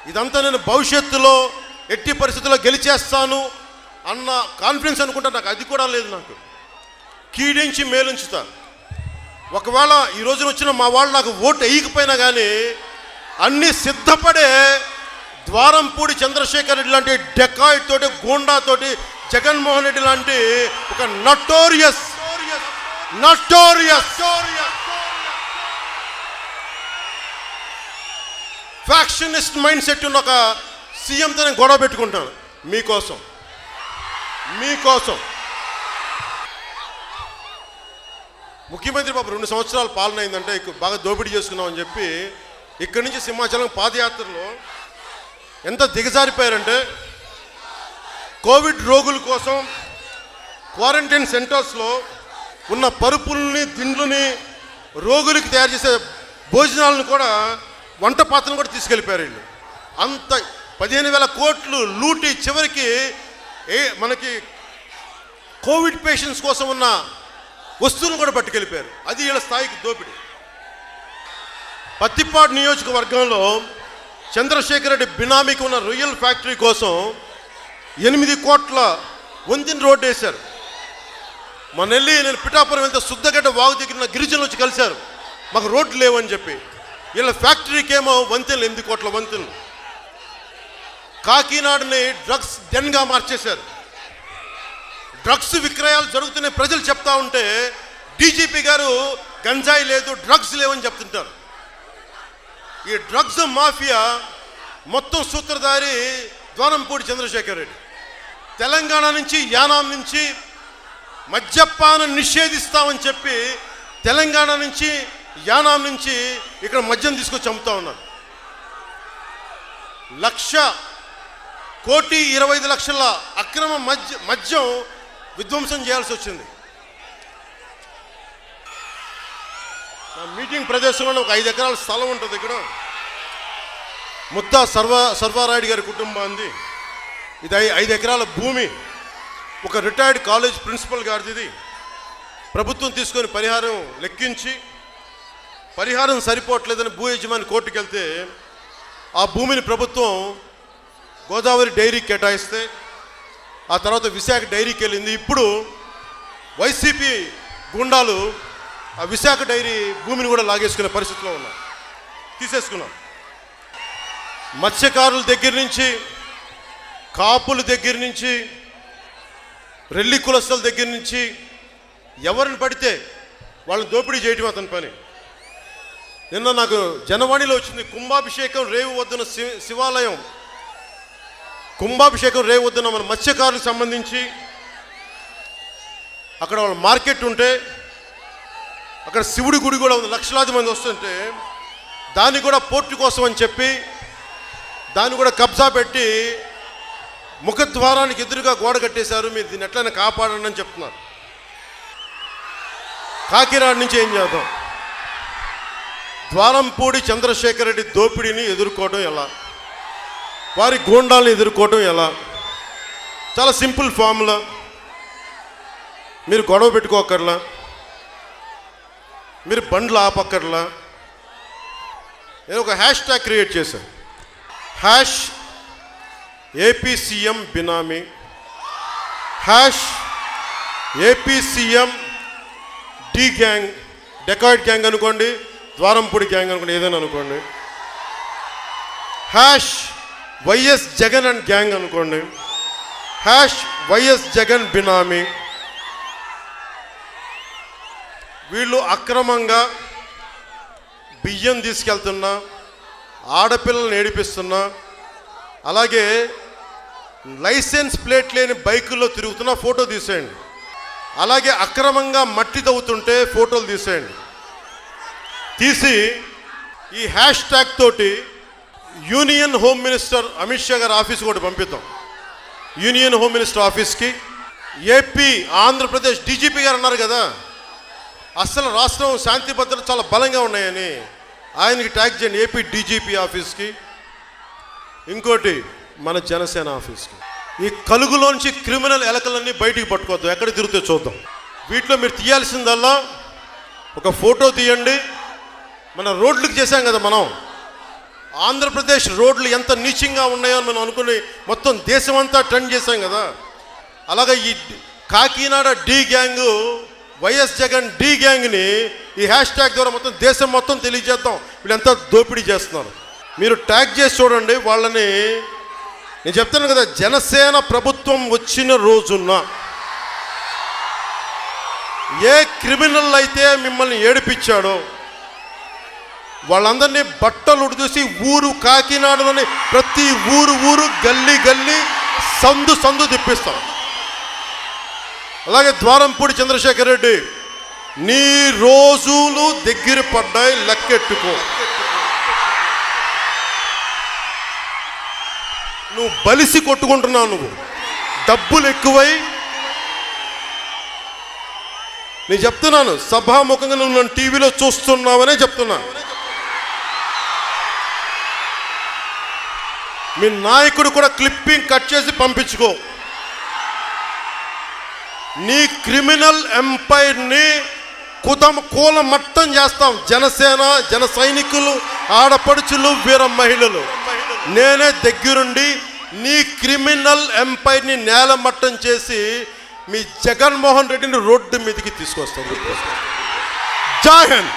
ఇదంతా నేను భవిష్యత్తులో ఎట్టి పరిస్థితుల్లో గెలిచేస్తాను అన్న కాన్ఫిడెన్స్ అనుకుంటా. నాకు అది కూడా లేదు. నాకు కీడించి మేలుంచుతా. ఒకవేళ ఈ రోజున వచ్చిన మా వాళ్ళు నాకు ఓటు వేయకపోయినా కానీ అన్ని సిద్ధపడే ద్వారంపూడి చంద్రశేఖర్ రెడ్డి లాంటి డెకాయిట్ తోటి, గూండా తోటి, జగన్మోహన్ రెడ్డి లాంటి ఒక నటోరియస్ ఫ్యాక్షనిస్ట్ మైండ్ సెట్ ఉన్న ఒక సీఎంతో నేను గొడవ పెట్టుకుంటాను మీకోసం. ముఖ్యమంత్రి బాబు 2 సంవత్సరాలు పాలన అయిందంటే బాగా దోపిడీ చేసుకున్నామని చెప్పి ఇక్కడి నుంచి సింహాచలం పాదయాత్రలో ఎంత దిగజారిపోయారంటే, కోవిడ్ రోగుల కోసం క్వారంటైన్ సెంటర్స్లో ఉన్న పరుపుల్ని, దిండ్లని, రోగులకి తయారు చేసే భోజనాలను కూడా, వంట పాత్రను కూడా తీసుకెళ్ళిపోయారు వీళ్ళు. అంత 15,000 కోట్లు లూటి చివరికి మనకి కోవిడ్ పేషెంట్స్ కోసం ఉన్న వస్తువులను కూడా పట్టుకెళ్ళిపోయారు. అది వీళ్ళ స్థాయికి దోపిడీ. పత్తిపాడు నియోజకవర్గంలో చంద్రశేఖర్ రెడ్డి బినామీకి ఉన్న రొయ్యల్ ఫ్యాక్టరీ కోసం 8 కోట్ల వంతెన రోడ్డు వేశారు. నేను పిఠాపురం వెళ్తే సుద్దగడ్డ వాగు దగ్గర గిరిజనులు వచ్చి కలిశారు, మాకు రోడ్లు లేవని చెప్పి. వీళ్ళ ఫ్యాక్టరీకి ఏమో వంతెనలు, 8 కోట్ల వంతెనలు. కాకినాడని డ్రగ్స్ డెన్గా మార్చేశారు. డ్రగ్స్ విక్రయాలు జరుగుతున్నాయి ప్రజలు చెప్తా ఉంటే డీజీపీ గారు గంజాయి లేదు, డ్రగ్స్ లేవని చెప్తుంటారు. ఈ డ్రగ్స్ మాఫియా మొత్తం సూత్రధారి ద్వారంపూడి చంద్రశేఖర్ రెడ్డి. తెలంగాణ నుంచి, యానాం నుంచి మద్యపానం నిషేధిస్తామని చెప్పి తెలంగాణ నుంచి, యానాం నుంచి ఇక్కడ మద్యం తీసుకొచ్చి అమ్ముతా ఉన్నారు. 1,25,00,000 అక్రమ మద్యం విధ్వంసం చేయాల్సి వచ్చింది. నా మీటింగ్ ప్రదేశంలో ఒక 5 ఎకరాల స్థలం ఉంటుంది. ఇక్కడ ముత్తా సర్వారాయుడు గారి కుటుంబాన్ని. ఇది 5 ఎకరాల భూమి. ఒక రిటైర్డ్ కాలేజ్ ప్రిన్సిపల్ గారిది. ఇది ప్రభుత్వం తీసుకొని పరిహారం లెక్కించి, పరిహారం సరిపోవట్లేదని భూ యజమాని కోర్టుకు వెళ్తే ఆ భూమిని ప్రభుత్వం గోదావరి డైరీకి కేటాయిస్తే ఆ తర్వాత విశాఖ డైరీకి వెళ్ళింది. ఇప్పుడు వైసీపీ గుండాలు ఆ విశాఖ డైరీ భూమిని కూడా లాగేసుకునే పరిస్థితిలో ఉన్నారు, తీసేసుకున్నాం. మత్స్యకారుల దగ్గర నుంచి, కాపుల దగ్గర నుంచి, రెల్లి కులస్తుల దగ్గర నుంచి ఎవరిని పడితే వాళ్ళని దోపిడీ చేయటం అతని పని. నిన్న నాకు జనవాణిలో వచ్చింది, కుంభాభిషేకం రేవు వద్దున శివాలయం, కుంభాభిషేకం రేవు వద్దున మన మత్స్యకారులకు సంబంధించి అక్కడ వాళ్ళ మార్కెట్ ఉంటే అక్కడ శివుడి గుడి కూడా ఉంది, లక్షలాది మంది వస్తుంటే దాన్ని కూడా పోర్టు కోసం అని చెప్పి దాన్ని కూడా కబ్జా పెట్టి ముఖద్వారానికి ఎదురుగా గోడ కట్టేశారు. మీరు దీన్ని ఎట్లయినా కాపాడండి అని చెప్తున్నారు. కాకినాడ నుంచి ఏం చేద్దాం? ద్వారంపూడి చంద్రశేఖర్ రెడ్డి దోపిడీని ఎదుర్కోవడం ఎలా, వారి గూండాలను ఎదుర్కోవడం ఎలా? చాలా సింపుల్ ఫార్ములా. మీరు గొడవ పెట్టుకోకర్లా, మీరు బండ్లు ఆపక్కర్లా. నేను ఒక హ్యాష్ ట్యాగ్ క్రియేట్ చేశాను, #APCM బినామీ, #APCM the gang, dacoit gang అనుకోండి, ద్వారంపూడి గ్యాంగ్ అనుకోండి, ఏదైనా అనుకోండి. #YS జగన్ అండ్ గ్యాంగ్ అనుకోండి, #YS జగన్ బినామీ. వీళ్ళు అక్రమంగా బియ్యం తీసుకెళ్తున్నా, ఆడపిల్లల్ని ఏడిపిస్తున్నా, అలాగే లైసెన్స్ ప్లేట్ లేని బైకుల్లో తిరుగుతున్న ఫోటో తీసేయండి. అలాగే అక్రమంగా మట్టి తవ్వుతుంటే ఫోటోలు తీసేయండి. తీసి ఈ హ్యాష్ ట్యాగ్ తోటి union home minister Amit Shah గారి ఆఫీస్ కూడా పంపిద్దాం. యూనియన్ హోమ్ మినిస్టర్ ఆఫీస్కి ఏపీ ఆంధ్రప్రదేశ్ డీజీపీ గారు అన్నారు కదా, అసలు రాష్ట్రం శాంతి భద్రత చాలా బలంగా ఉన్నాయని, ఆయనకి ట్యాగ్ చేయండి ఏపీ డీజీపీ ఆఫీస్కి. ఇంకోటి మన జనసేన ఆఫీస్కి. ఈ కలుగులోంచి క్రిమినల్ ఎలకలన్నీ బయటికి పట్టుకోవద్దు, ఎక్కడ తిరిగితే చూద్దాం. వీటిలో మీరు తీయాల్సిందల్లా ఒక ఫోటో తీయండి. మన రోడ్లకు చేశాం కదా మనం, ఆ ఆంధ్రప్రదేశ్ రోడ్లు ఎంత నీచంగా ఉన్నాయో అని మనం అనుకుని మొత్తం దేశం అంతా ట్రెండ్ చేశాం కదా. అలాగే ఈ Kakinada D gang, YS Jagan D గ్యాంగ్ని ఈ హ్యాష్ ట్యాగ్ ద్వారా మొత్తం దేశం మొత్తం తెలియజేద్దాం వీళ్ళంతా దోపిడీ చేస్తున్నారు. మీరు ట్యాగ్ చేసి చూడండి వాళ్ళని. నేను చెప్తాను కదా, జనసేన ప్రభుత్వం వచ్చిన రోజున ఏ క్రిమినల్ అయితే మిమ్మల్ని ఏడిపించాడో వాళ్ళందరినీ బట్టలు ఉడిదూసి ఊరు కాకినాడలోని ప్రతి ఊరు గల్లీ గల్లీ సందు తిప్పిస్తాం. అలాగే ద్వారంపూడి చంద్రశేఖర్ రెడ్డి, నీ రోజులు దగ్గర పడ్డాయి, లెక్కెట్టుకో. నువ్వు బలిసి కొట్టుకుంటున్నావు, నువ్వు డబ్బులు ఎక్కువై. నేను చెప్తున్నాను, సభాముఖంగా నువ్వు నన్ను టీవీలో చూస్తున్నావనే చెప్తున్నాను. మీ నాయకుడు కూడా క్లిప్పింగ్ కట్ చేసి పంపించుకో. నీ క్రిమినల్ ఎంపైర్ని కూలమట్టం చేస్తాం. జనసేన, జన సైనికులు, ఆడపడుచులు, వీర మహిళలు, నేనే దగ్గరుండి నీ క్రిమినల్ ఎంపైర్ని నేలమట్టం చేసి మీ జగన్మోహన్ రెడ్డిని రోడ్డు మీదకి తీసుకొస్తాం. జై హింద్.